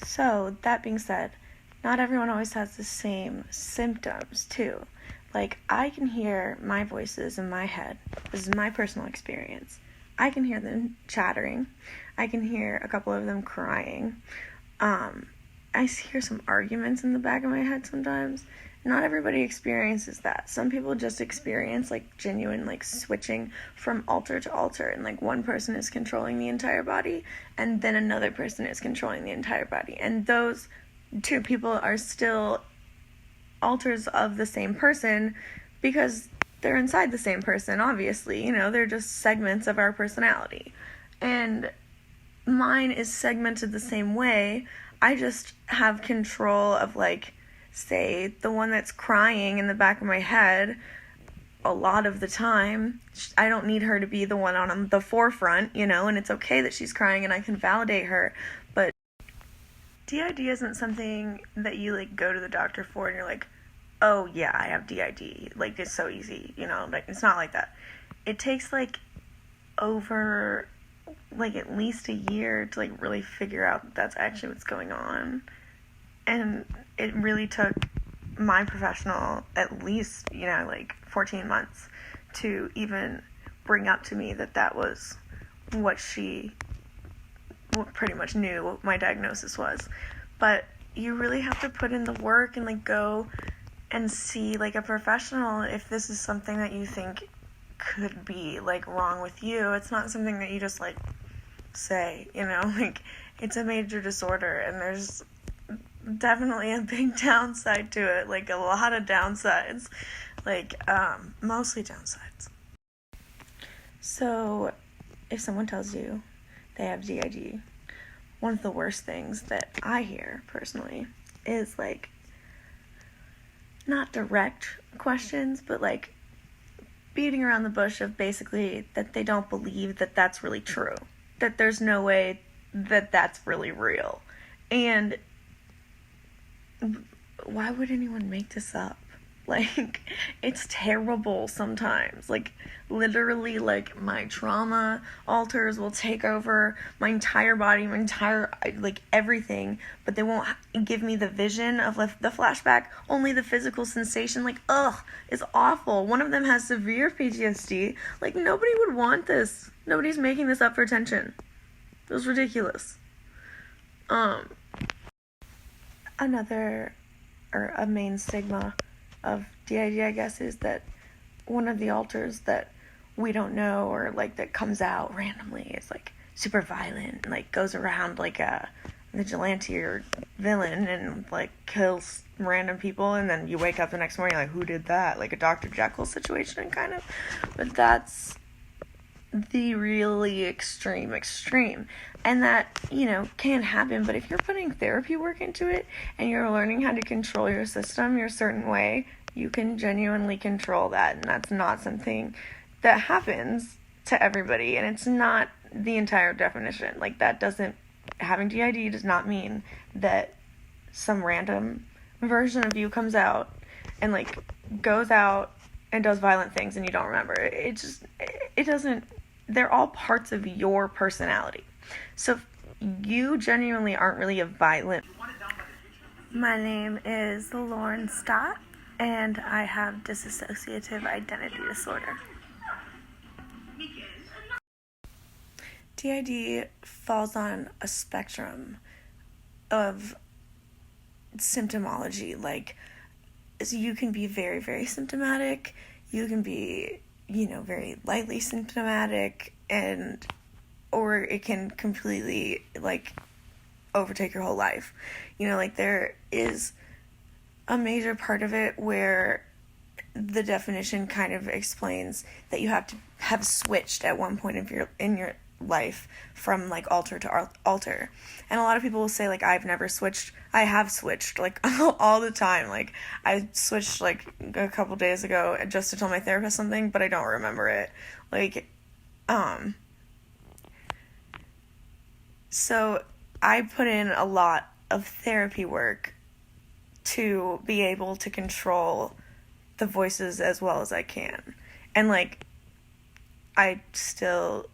So, that being said, not everyone always has the same symptoms, too. Like, I can hear my voices in my head. This is my personal experience. I can hear them chattering. I can hear a couple of them crying. I hear some arguments in the back of my head sometimes. Not everybody experiences that. Some people just experience, like, genuine, like, switching from alter to alter. And, like, one person is controlling the entire body, and then another person is controlling the entire body. And those two people are still alters of the same person because they're inside the same person, obviously. You know, they're just segments of our personality. And mine is segmented the same way. I just have control of, like, say, the one that's crying in the back of my head a lot of the time. I don't need her to be the one on the forefront, you know, and it's okay that she's crying and I can validate her. But DID isn't something that you, like, go to the doctor for and you're like, oh, yeah, I have DID. Like, it's so easy, you know? Like, it's not like that. It takes, like, over, like, at least a year to, like, really figure out that's actually what's going on. And it really took my professional at least, you know, like, 14 months to even bring up to me that was what she pretty much knew what my diagnosis was. But you really have to put in the work and, like, go and see, like, a professional if this is something that you think could be, like, wrong with you. It's not something that you just, like, say, you know, like, it's a major disorder, and there's definitely a big downside to it, like, a lot of downsides, like, mostly downsides. So, if someone tells you they have DID, one of the worst things that I hear, personally, is, like, not direct questions, but, like, beating around the bush of basically that they don't believe that that's really true, that there's no way that that's really real. And why would anyone make this up? Like, it's terrible sometimes. Like, literally, like, my trauma alters will take over my entire body, my entire, like, everything, but they won't give me the vision of, like, the flashback, only the physical sensation. Like, ugh, it's awful. One of them has severe PTSD. Like, nobody would want this. Nobody's making this up for attention. It was ridiculous. A main stigma of DID, I guess, is that one of the alters that we don't know, or, like, that comes out randomly is, like, super violent and, like, goes around like a vigilante or villain and, like, kills random people, and then you wake up the next morning like, who did that? Like a Dr. Jekyll situation, kind of. But that's the really extreme, and that, you know, can happen. But if you're putting therapy work into it and you're learning how to control your system your certain way, you can genuinely control that. And that's not something that happens to everybody, and it's not the entire definition. Like, having DID does not mean that some random version of you comes out and, like, goes out and does violent things and you don't remember. It doesn't. They're all parts of your personality. So if you genuinely aren't really a violent... My name is Lauran Stott, and I have dissociative identity disorder. DID falls on a spectrum of symptomology. Like, so you can be very, very symptomatic. You can be, you know, very lightly symptomatic, or it can completely, like, overtake your whole life. You know, like, there is a major part of it where the definition kind of explains that you have to have switched at one point in your life from, like, alter to alter. And a lot of people will say, like, I've never switched. I have switched, like, all the time. Like, I switched, like, a couple days ago just to tell my therapist something, but I don't remember it. Like, so I put in a lot of therapy work to be able to control the voices as well as I can. And, like, I still